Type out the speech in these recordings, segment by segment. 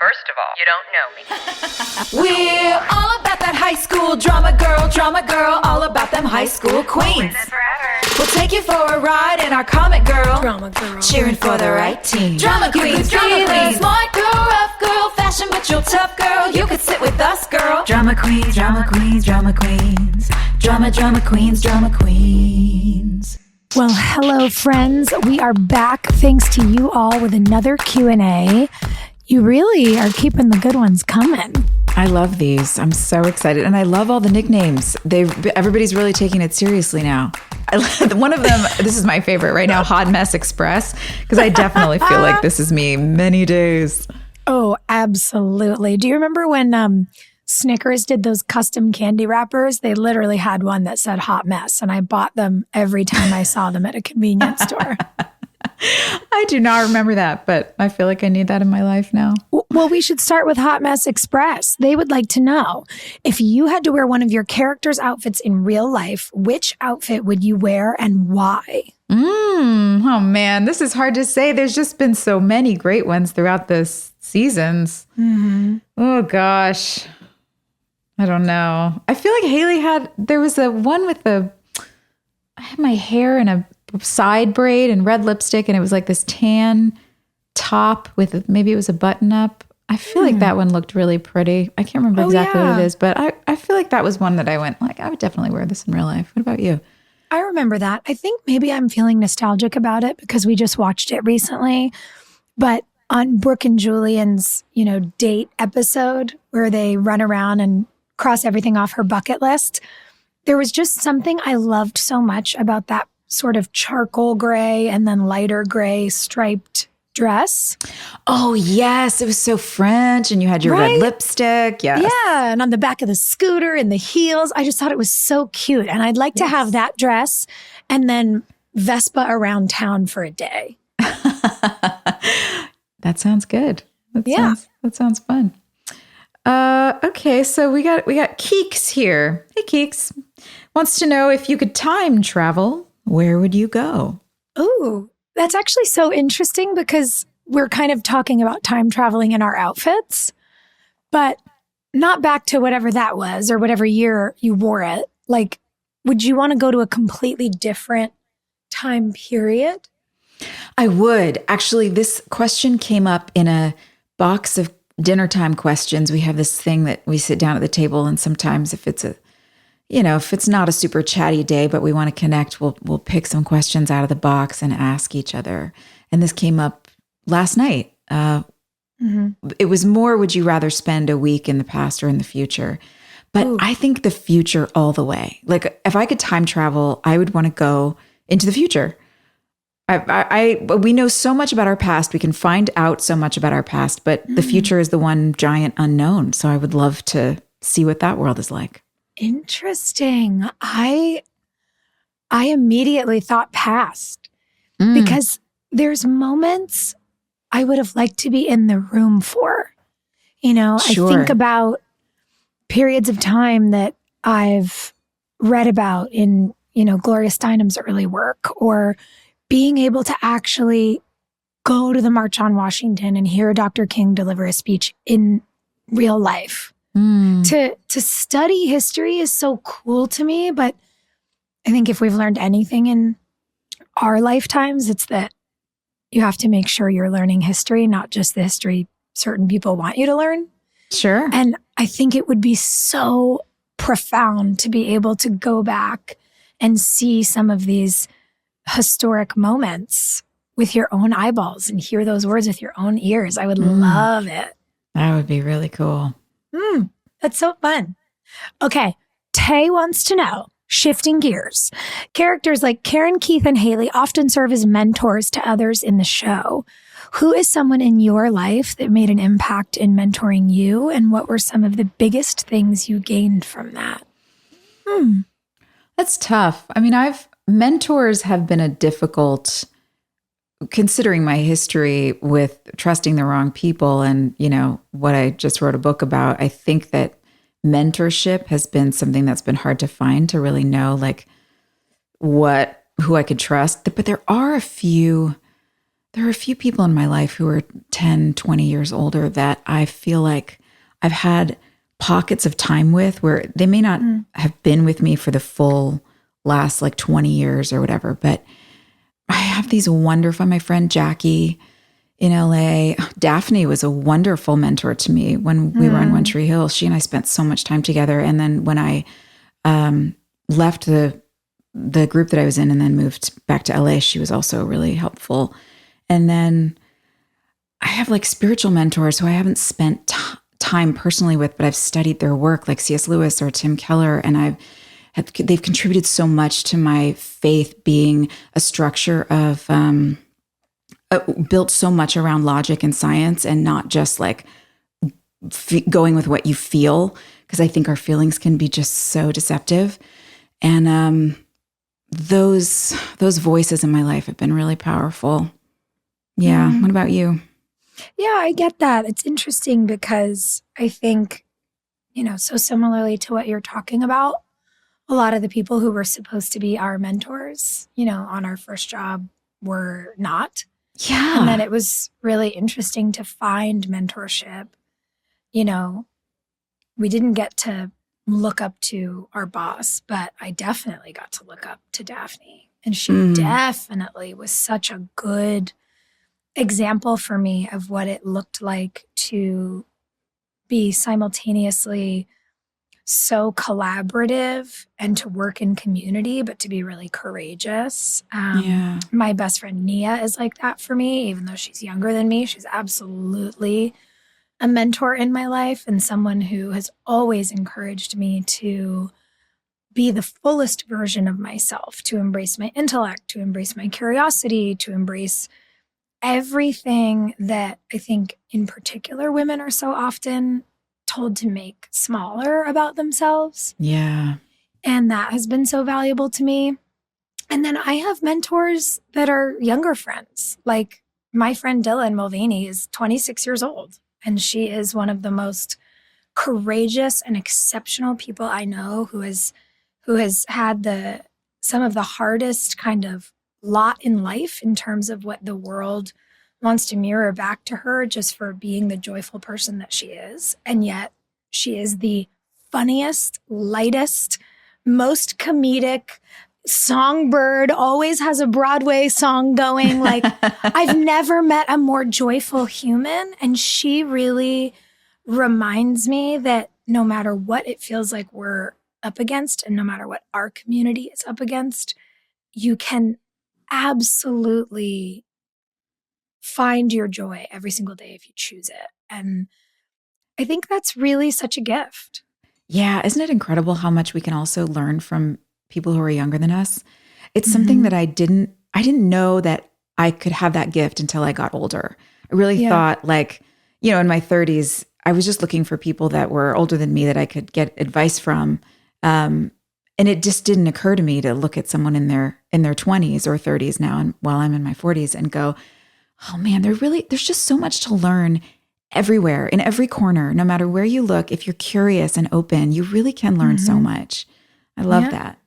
First of all, you don't know me. We're all about that high school drama girl, all about them high school queens. We'll take you for a ride in our comic girl, cheering for the right team. Drama queens, smart girl, rough girl, fashion but you're tough girl. You could sit with us, girl. Drama queens, drama queens, drama queens, drama queens, drama queens. Well, hello, friends. We are back thanks to you all with another Q&A. You really are keeping the good ones coming. I love these. I'm so excited. And I love all the nicknames. Everybody's really taking it seriously now. One of them, this is my favorite right now, Hot Mess Express, because I definitely feel like this is me many days. Oh, absolutely. Do you remember when Snickers did those custom candy wrappers? They literally had one that said Hot Mess, and I bought them every time I saw them at a convenience store. I do not remember that, but I feel like I need that in my life now. Well, we should start with Hot Mess Express. They would like to know, if you had to wear one of your characters' outfits in real life, which outfit would you wear and why? Oh, man, this is hard to say. There's just been so many great ones throughout the seasons. Mm-hmm. Oh, gosh. I don't know. I feel like there was a one with I had my hair in a side braid and red lipstick, and it was like this tan top with maybe it was a button up. I feel like that one looked really pretty. I can't remember exactly what it is, but I feel like that was one that I went like, I would definitely wear this in real life. What about you? I remember that. I think maybe I'm feeling nostalgic about it because we just watched it recently. But on Brooke and Julian's, date episode where they run around and cross everything off her bucket list, there was just something I loved so much about that sort of charcoal gray and then lighter gray striped dress. Oh, yes. It was so French, and you had your red lipstick. Yes. Yeah. And on the back of the scooter and the heels. I just thought it was so cute. And I'd like to have that dress and then Vespa around town for a day. That sounds good. That sounds fun. Okay, so we got Keeks here. Hey, Keeks. Wants to know, if you could time travel, where would you go? Ooh, that's actually so interesting because we're kind of talking about time traveling in our outfits, but not back to whatever that was or whatever year you wore it. Like, would you want to go to a completely different time period? I would. Actually, this question came up in a box of dinner time questions. We have this thing that we sit down at the table, and sometimes if it's if it's not a super chatty day, but we want to connect, we'll pick some questions out of the box and ask each other. And this came up last night. It was more, would you rather spend a week in the past or in the future? But I think the future all the way. Like, if I could time travel, I would want to go into the future. We know so much about our past. We can find out so much about our past, but the future is the one giant unknown. So I would love to see what that world is like. Interesting. I immediately thought past because there's moments I would have liked to be in the room for. Sure. I think about periods of time that I've read about in, Gloria Steinem's early work, or being able to actually go to the March on Washington and hear Dr. King deliver a speech in real life. To study history is so cool to me, but I think if we've learned anything in our lifetimes, it's that you have to make sure you're learning history, not just the history certain people want you to learn. Sure. And I think it would be so profound to be able to go back and see some of these historic moments with your own eyeballs and hear those words with your own ears. I would love it. That would be really cool. That's so fun. Okay. Tay wants to know, shifting gears, characters like Karen, Keith, and Haley often serve as mentors to others in the show. Who is someone in your life that made an impact in mentoring you? And what were some of the biggest things you gained from that? That's tough. I mean, mentors have been a difficult, considering my history with trusting the wrong people and, what I just wrote a book about. I think that mentorship has been something that's been hard to find, to really know like who I could trust. But there are a few there are a few people in my life who are 10, 20 years older that I feel like I've had pockets of time with where they may not have been with me for the full last like 20 years or whatever, but I have these wonderful, my friend Jackie in LA, Daphne was a wonderful mentor to me when we were on One Tree Hill. She and I spent so much time together. And then when I left the group that I was in and then moved back to LA, she was also really helpful. And then I have like spiritual mentors who I haven't spent time personally with, but I've studied their work, like C.S. Lewis or Tim Keller, and they've contributed so much to my faith being a structure of built so much around logic and science and not just like going with what you feel, because I think our feelings can be just so deceptive. And those voices in my life have been really powerful. Yeah. What about you? Yeah, I get that. It's interesting because I think, so similarly to what you're talking about, a lot of the people who were supposed to be our mentors, on our first job were not. Yeah. And then it was really interesting to find mentorship. We didn't get to look up to our boss, but I definitely got to look up to Daphne. And she definitely was such a good example for me of what it looked like to be simultaneously so collaborative and to work in community, but to be really courageous. My best friend Nia is like that for me, even though she's younger than me. She's absolutely a mentor in my life and someone who has always encouraged me to be the fullest version of myself, to embrace my intellect, to embrace my curiosity, to embrace everything that I think in particular women are so often told to make smaller about themselves. Yeah. And that has been so valuable to me. And then I have mentors that are younger friends. Like my friend Dylan Mulvaney is 26 years old, and she is one of the most courageous and exceptional people I know who has had some of the hardest kind of lot in life in terms of what the world wants to mirror back to her just for being the joyful person that she is. And yet she is the funniest, lightest, most comedic songbird, always has a Broadway song going. Like I've never met a more joyful human. And she really reminds me that no matter what it feels like we're up against and no matter what our community is up against, you can absolutely find your joy every single day if you choose it. And I think that's really such a gift. Yeah. Isn't it incredible how much we can also learn from people who are younger than us? It's something that I didn't know that I could have that gift until I got older. I really thought like, in my 30s, I was just looking for people that were older than me that I could get advice from. And it just didn't occur to me to look at someone in their 20s or 30s now, and while I'm in my 40s, and go, oh man, there's just so much to learn everywhere, in every corner, no matter where you look. If you're curious and open, you really can learn so much. I love that.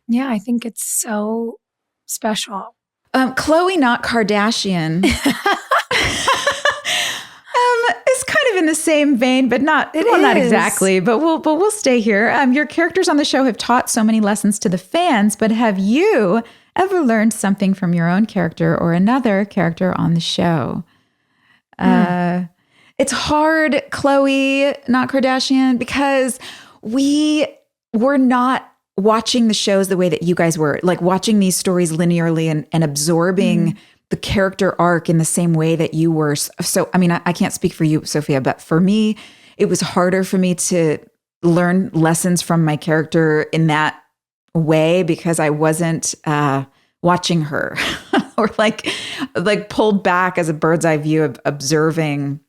Yeah, I think it's so special. Khloe, not Kardashian, is kind of in the same vein, but not exactly. But we'll stay here. Your characters on the show have taught so many lessons to the fans, but have you ever learned something from your own character or another character on the show? It's hard, Khloe, not Kardashian, because we were not watching the shows the way that you guys were, like watching these stories linearly and absorbing the character arc in the same way that you were. So, I mean, I can't speak for you, Sophia, but for me, it was harder for me to learn lessons from my character in that way because I wasn't watching her or like pulled back as a bird's eye view of observing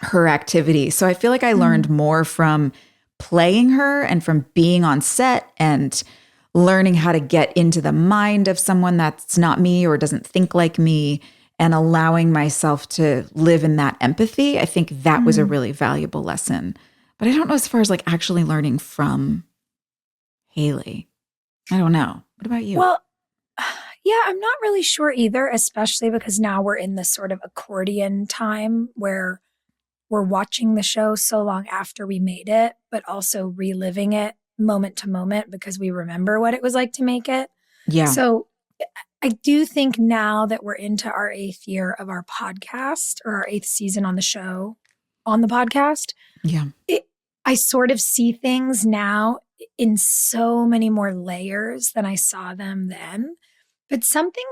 her activity. So I feel like I learned more from playing her and from being on set and learning how to get into the mind of someone that's not me or doesn't think like me and allowing myself to live in that empathy. I think that was a really valuable lesson. But I don't know as far as like actually learning from Haley. I don't know. What about you? Well, Yeah, I'm not really sure either, especially because now we're in this sort of accordion time where we're watching the show so long after we made it, but also reliving it moment to moment because we remember what it was like to make it. Yeah. So I do think now that we're into our 8th year of our podcast or our 8th season on the show, on the podcast, Yeah. I sort of see things now in so many more layers than I saw them then. But something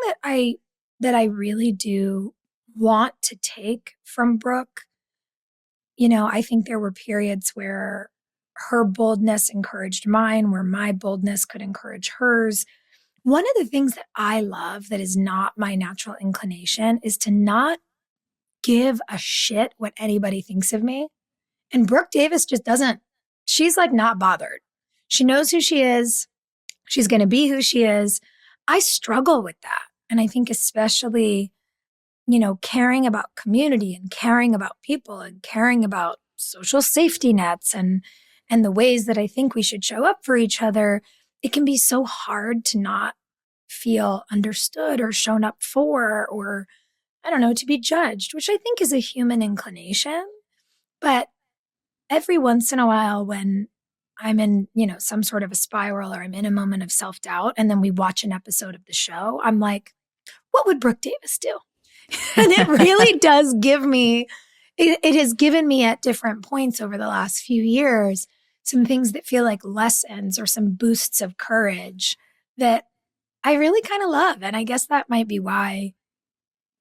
that I really do want to take from Brooke, I think there were periods where her boldness encouraged mine, where my boldness could encourage hers. One of the things that I love that is not my natural inclination is to not give a shit what anybody thinks of me. And Brooke Davis just doesn't. She's like not bothered. She knows who she is. She's going to be who she is. I struggle with that. And I think especially, caring about community and caring about people and caring about social safety nets and the ways that I think we should show up for each other, it can be so hard to not feel understood or shown up for, or I don't know, to be judged, which I think is a human inclination. But every once in a while when I'm in, some sort of a spiral or I'm in a moment of self-doubt and then we watch an episode of the show, I'm like, what would Brooke Davis do? And it really does give me, it has given me at different points over the last few years, some things that feel like lessons or some boosts of courage that I really kind of love. And I guess that might be why,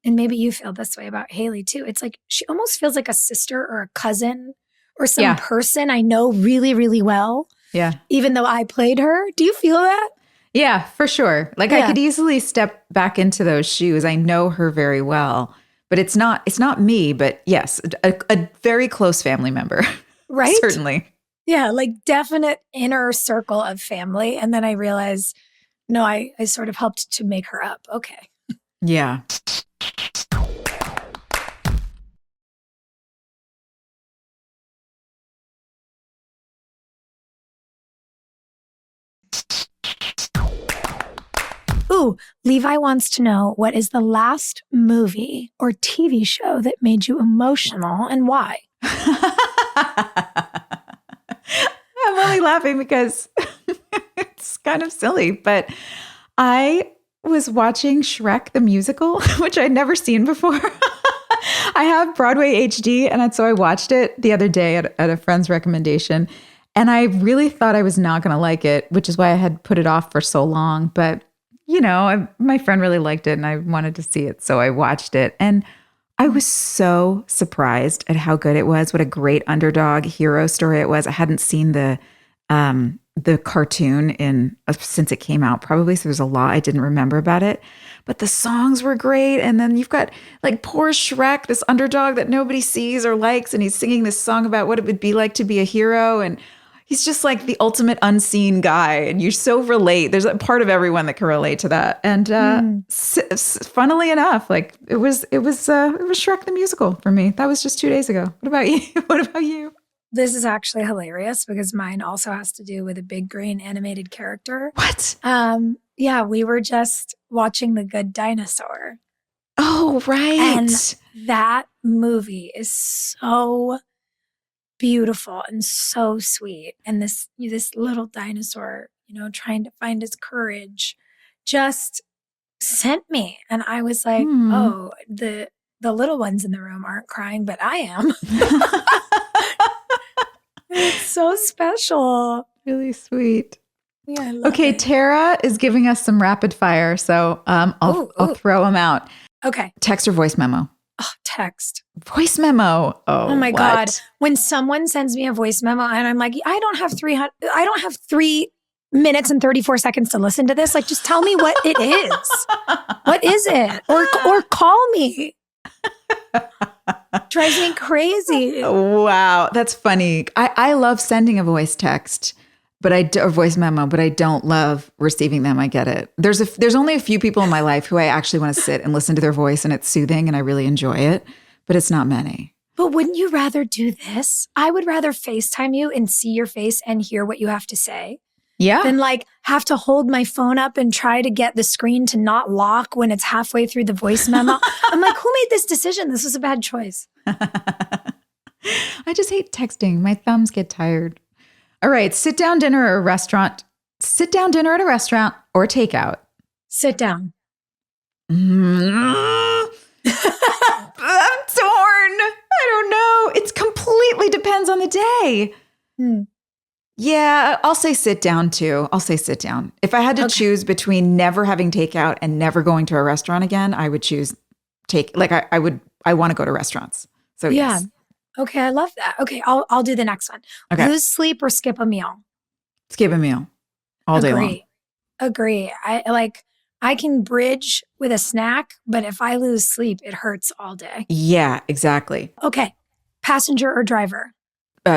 and maybe you feel this way about Haley too. It's like she almost feels like a sister or a cousin or some person I know really, really well. Yeah. Even though I played her. Do you feel that? Yeah, for sure. Like I could easily step back into those shoes. I know her very well, but it's not me, but yes, a very close family member. Right? Certainly. Yeah, like definite inner circle of family. And then I realized, no, I sort of helped to make her up. Okay. Yeah. Ooh, Levi wants to know, what is the last movie or TV show that made you emotional and why? I'm only laughing because it's kind of silly, but I was watching Shrek the musical, which I'd never seen before. I have Broadway HD, and so I watched it the other day at a friend's recommendation, and I really thought I was not going to like it, which is why I had put it off for so long. But, my friend really liked it, and I wanted to see it, so I watched it, and I was so surprised at how good it was. What a great underdog hero story it was. I hadn't seen the cartoon since it came out, probably. So there's a lot I didn't remember about it. But the songs were great. And then you've got like poor Shrek, this underdog that nobody sees or likes. And he's singing this song about what it would be like to be a hero. And he's just like the ultimate unseen guy. And you so relate. There's a part of everyone that can relate to that. And funnily enough, like it was Shrek the musical for me. That was just 2 days ago. What about you? What about you? This is actually hilarious because mine also has to do with a big green animated character. What? Yeah, we were just watching The Good Dinosaur. Oh, right. And that movie is so beautiful and so sweet. And this little dinosaur, trying to find his courage, just sent me. And I was like, oh, the little ones in the room aren't crying, but I am. It's so special. Really sweet. Yeah, I love okay, it. Tara is giving us some rapid fire, so I'll throw them out. Okay. Text or voice memo? Oh, text. Voice memo. Oh my God. When someone sends me a voice memo and I'm like, I don't have 3 minutes and 34 seconds to listen to this. Like, just tell me what it is. What is it? Or call me. Drives me crazy. Wow, that's funny. I love sending a voice text, or voice memo, but I don't love receiving them. I get it. There's only a few people in my life who I actually want to sit and listen to their voice, and it's soothing, and I really enjoy it. But it's not many. But wouldn't you rather do this? I would rather FaceTime you and see your face and hear what you have to say. Yeah. than like have to hold my phone up and try to get the screen to not lock when it's halfway through the voice memo. I'm like, who made this decision? This was a bad choice. I just hate texting. My thumbs get tired. All right. Sit down dinner or a restaurant. Sit down dinner at a restaurant or takeout. Sit down. I'm torn. I don't know. It completely depends on the day. Yeah, I'll say sit down too. I'll say sit down. If I had to choose between never having takeout and never going to a restaurant again, I would choose I want to go to restaurants. So Yeah. yes. Okay, I love that. Okay, I'll do the next one. Okay. Lose sleep or skip a meal. Skip a meal all day long. Agree. I can bridge with a snack, but if I lose sleep, it hurts all day. Yeah, exactly. Okay. Passenger or driver?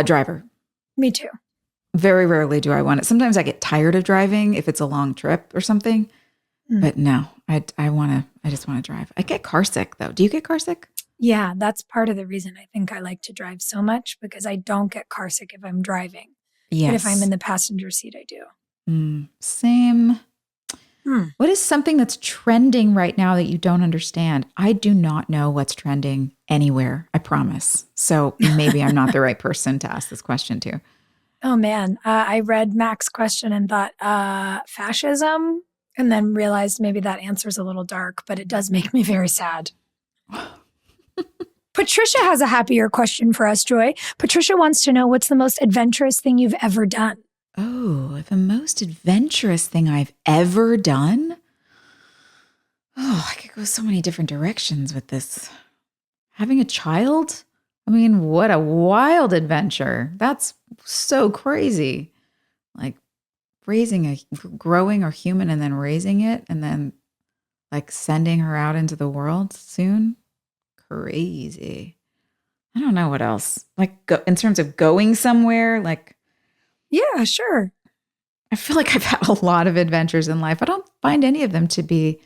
Driver. Me too. Very rarely do I want it. Sometimes I get tired of driving if it's a long trip or something. But no, I just want to drive. I get car sick though. Do you get car sick? Yeah, that's part of the reason I think I like to drive so much, because I don't get car sick if I'm driving. Yes. But if I'm in the passenger seat, I do. Same. What is something that's trending right now that you don't understand? I do not know what's trending anywhere, I promise. So maybe I'm not the right person to ask this question to. Oh man, I read Mac's question and thought fascism, and then realized maybe that answer's a little dark, but it does make me very sad. Patricia has a happier question for us, Joy. Patricia wants to know, what's the most adventurous thing you've ever done? Oh, the most adventurous thing I've ever done? Oh, I could go so many different directions with this. Having a child? I mean, what a wild adventure. That's so crazy. Like growing a human and then raising it and then like sending her out into the world soon. Crazy. I don't know what else. Like in terms of going somewhere, like. Yeah, sure. I feel like I've had a lot of adventures in life. I don't find any of them to be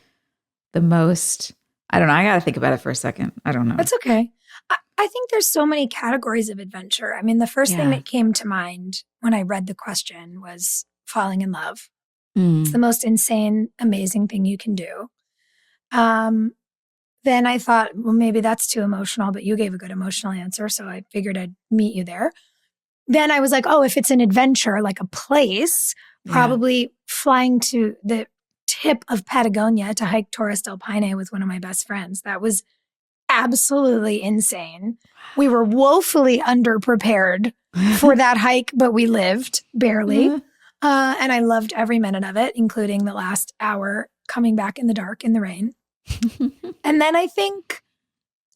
the most, I don't know. I got to think about it for a second. I don't know. That's okay. I think there's so many categories of adventure. I mean, the first thing that came to mind when I read the question was falling in love. It's the most insane, amazing thing you can do. Then I thought, well, maybe that's too emotional, but you gave a good emotional answer. So I figured I'd meet you there. Then I was like, oh, if it's an adventure, like a place, probably flying to the tip of Patagonia to hike Torres del Paine with one of my best friends. That was absolutely insane. We were woefully underprepared for that hike, but we lived barely. And I loved every minute of it, including the last hour coming back in the dark in the rain. And then I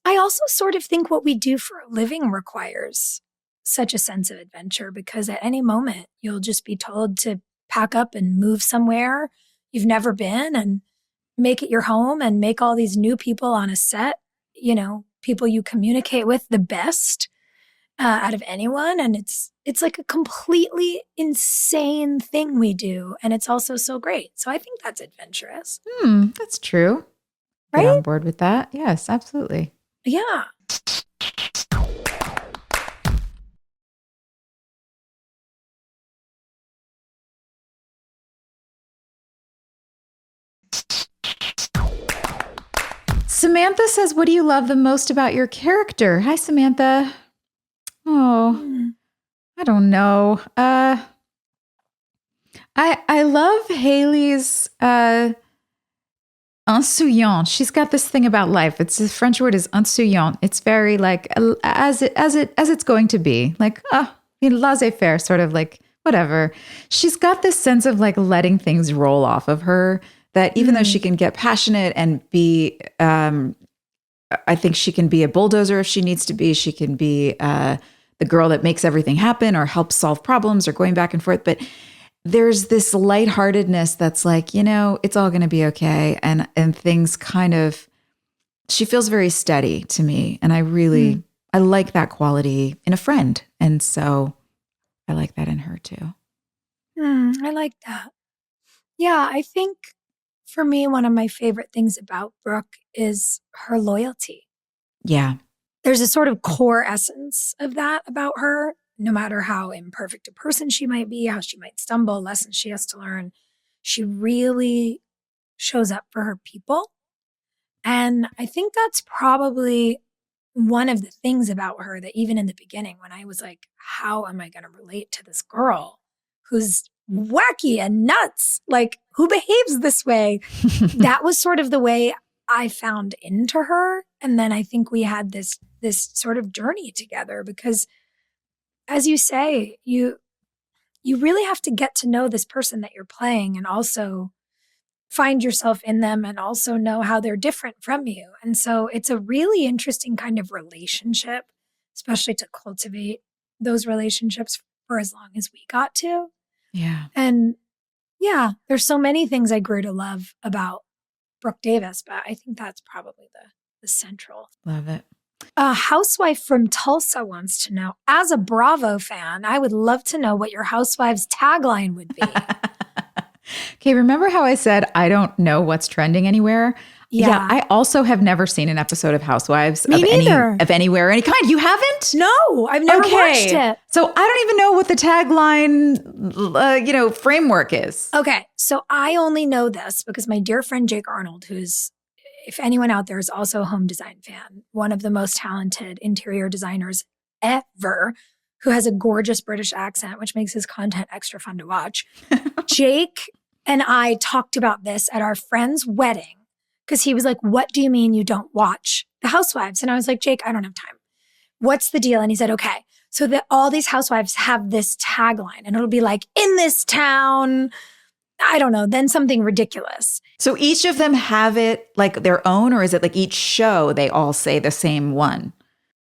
also sort of think what we do for a living requires such a sense of adventure, because at any moment you'll just be told to pack up and move somewhere you've never been and make it your home and make all these new people on a set, people you communicate with the best out of anyone. And it's like a completely insane thing we do. And it's also so great. So I think that's adventurous. That's true. Right? Get on board with that. Yes, absolutely. Yeah. Samantha says, what do you love the most about your character? Hi, Samantha. Oh, I don't know. I love Haley's insouciant. She's got this thing about life. It's the French word is insouciant. It's very like as it's going to be. Like, laissez-faire, sort of like whatever. She's got this sense of like letting things roll off of her, that even though she can get passionate and be, I think she can be a bulldozer if she needs to be. She can be the girl that makes everything happen or helps solve problems or going back and forth. But there's this lightheartedness that's like, it's all going to be okay. And things kind of, she feels very steady to me. And I really, I like that quality in a friend. And so I like that in her too. I like that. Yeah, I think for me, one of my favorite things about Brooke is her loyalty. Yeah. There's a sort of core essence of that about her no matter how imperfect a person she might be, how she might stumble, lessons she has to learn, she really shows up for her people. And I think that's probably one of the things about her that even in the beginning, when I was like, how am I going to relate to this girl who's wacky and nuts? Like, who behaves this way? That was sort of the way I found into her. And then I think we had this sort of journey together because, as you say, you really have to get to know this person that you're playing and also find yourself in them and also know how they're different from you. And so it's a really interesting kind of relationship, especially to cultivate those relationships for as long as we got to. Yeah. And yeah, there's so many things I grew to love about Brooke Davis, but I think that's probably the central. Love it. A housewife from Tulsa wants to know, as a Bravo fan, I would love to know what your Housewives tagline would be. Okay, remember how I said I don't know what's trending anywhere? Yeah. I also have never seen an episode of Housewives Me neither. of anywhere, any kind. You haven't? No, I've never watched it. So I don't even know what the tagline, framework is. Okay, so I only know this because my dear friend Jake Arnold, who's, if anyone out there is also a home design fan, one of the most talented interior designers ever, who has a gorgeous British accent, which makes his content extra fun to watch. Jake and I talked about this at our friend's wedding because he was like, what do you mean you don't watch the Housewives? And I was like, Jake, I don't have time. What's the deal? And he said, okay, so that all these housewives have this tagline and it'll be like, in this town, I don't know, then something ridiculous. So each of them have it like their own, or is it like each show they all say the same one?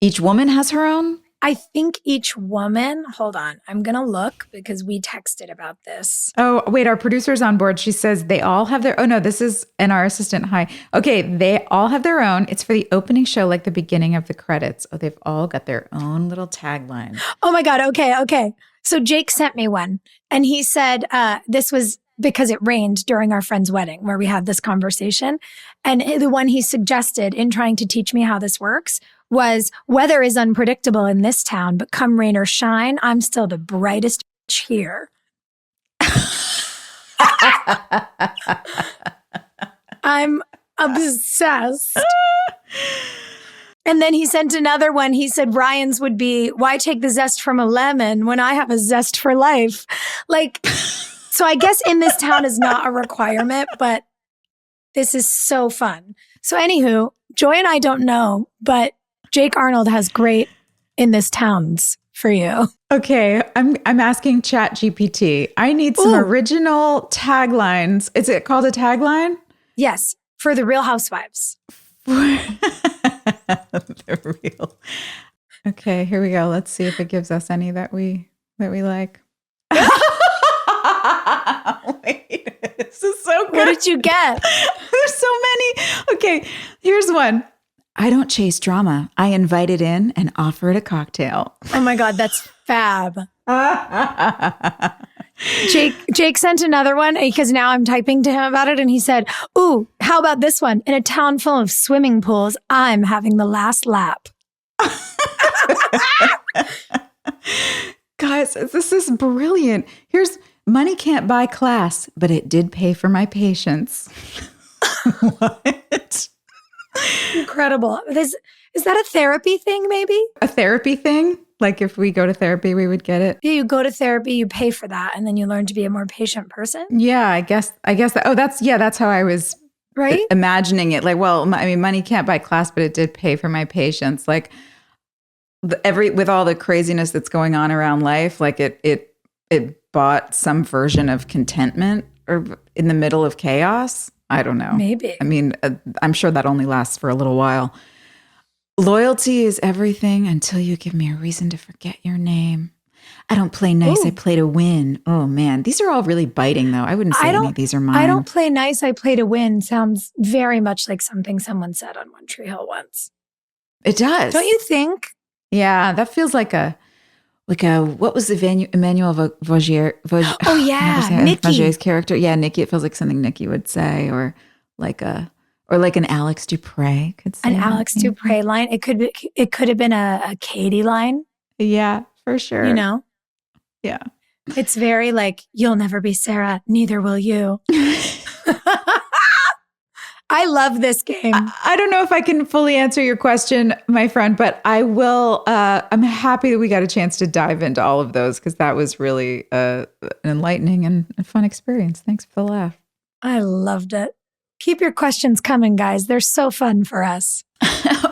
Each woman has her own? I think each woman, hold on, I'm going to look because we texted about this. Oh, wait, our producer's on board. She says they all have their, oh no, this is, and our assistant, hi. Okay, they all have their own. It's for the opening show, like the beginning of the credits. Oh, they've all got their own little tagline. Oh my God, okay. So Jake sent me one and he said this was because it rained during our friend's wedding where we had this conversation. And the one he suggested in trying to teach me how this works was, weather is unpredictable in this town, but come rain or shine, I'm still the brightest bitch here. I'm obsessed. And then he sent another one. He said Ryan's would be, why take the zest from a lemon when I have a zest for life? Like, so I guess in this town is not a requirement, but this is so fun. So anywho, Joy and I don't know, but Jake Arnold has great in this towns for you. Okay, I'm asking ChatGPT. I need some original taglines. Is it called a tagline? Yes, for the Real Housewives. The real. Okay, here we go. Let's see if it gives us any that we like. Wait, this is so good. What did you get? There's so many. Okay, here's one. I don't chase drama. I invite it in and offer it a cocktail. Oh my God, that's fab. Jake sent another one because now I'm typing to him about it and he said, ooh, how about this one? In a town full of swimming pools, I'm having the last lap. Guys, this is brilliant. Here's money can't buy class, but it did pay for my patience. What? Incredible. Is that a therapy thing, maybe? A therapy thing? Like if we go to therapy, we would get it? Yeah, you go to therapy, you pay for that, and then you learn to be a more patient person? Yeah, I guess that. Oh, that's how I was imagining it. Like, well, I mean, money can't buy class, but it did pay for my patience. Like with all the craziness that's going on around life, like it bought some version of contentment or in the middle of chaos. I don't know. Maybe. I mean, I'm sure that only lasts for a little while. Loyalty is everything until you give me a reason to forget your name. I don't play nice. I play to win. Oh, man. These are all really biting, though. I wouldn't say any of these are mine. I don't play nice. I play to win sounds very much like something someone said on One Tree Hill once. It does. Don't you think? Yeah, that feels like a what was the Emmanuel Vaugier? Oh yeah, Nikki. Vaugier's character. Yeah, Nikki. It feels like something Nikki would say, or like an Alex Dupre could say. An Alex Dupre line. It could have been a Katie line. Yeah, for sure. You know? Yeah. It's very like, you'll never be Sarah, neither will you. I love this game. I don't know if I can fully answer your question, my friend, but I will. I'm happy that we got a chance to dive into all of those because that was really an enlightening and fun experience. Thanks for the laugh. I loved it. Keep your questions coming, guys. They're so fun for us.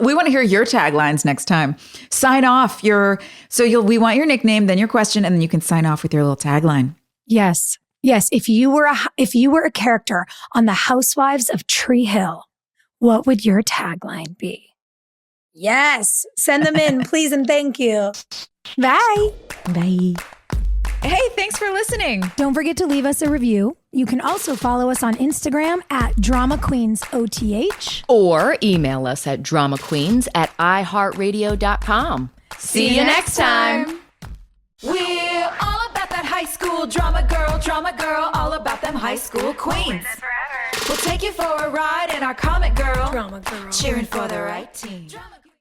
We want to hear your taglines next time. Sign off we want your nickname, then your question, and then you can sign off with your little tagline. Yes. Yes, if you were a character on the Housewives of Tree Hill, what would your tagline be? Yes, send them in, please and thank you. Bye. Bye. Hey, thanks for listening. Don't forget to leave us a review. You can also follow us on Instagram at DramaQueensOTH. Or email us at dramaqueens@iheartradio.com. See you next time. We're all about that high school drama girl, all about them high school queens. We'll take you for a ride in our comic girl, cheering for the right team.